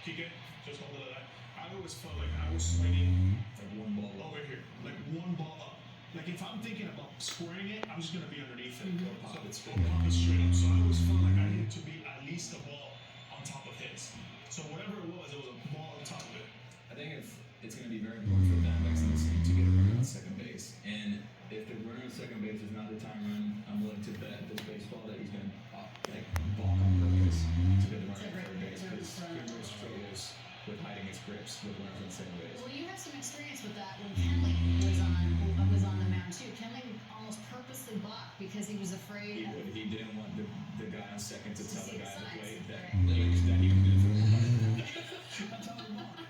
kick it, just hold it like that. I always felt like I was swinging Like one ball over here, like one ball up. Like if I'm thinking about squaring it, I'm just gonna be underneath it. Or pop it straight Or pop up. it straight up. So I always felt like I needed to be at least a ball on top of his. So whatever it was a ball on top of it. I think it's going to be very important for Diamondbacks in this game to get a runner on second base. And if the runner on second base is not a time run, I'm willing to bet this baseball that he's going to like balk on purpose to get the runner on third base because he really struggles with hiding his grips with runners on second base. Well, you have some experience with that when Kenley was on the mound too. Kenley almost purposely balked because he was afraid. He didn't want the guy on second to tell the guy at the plate that Right. he was going to throw the ball. That's how it was.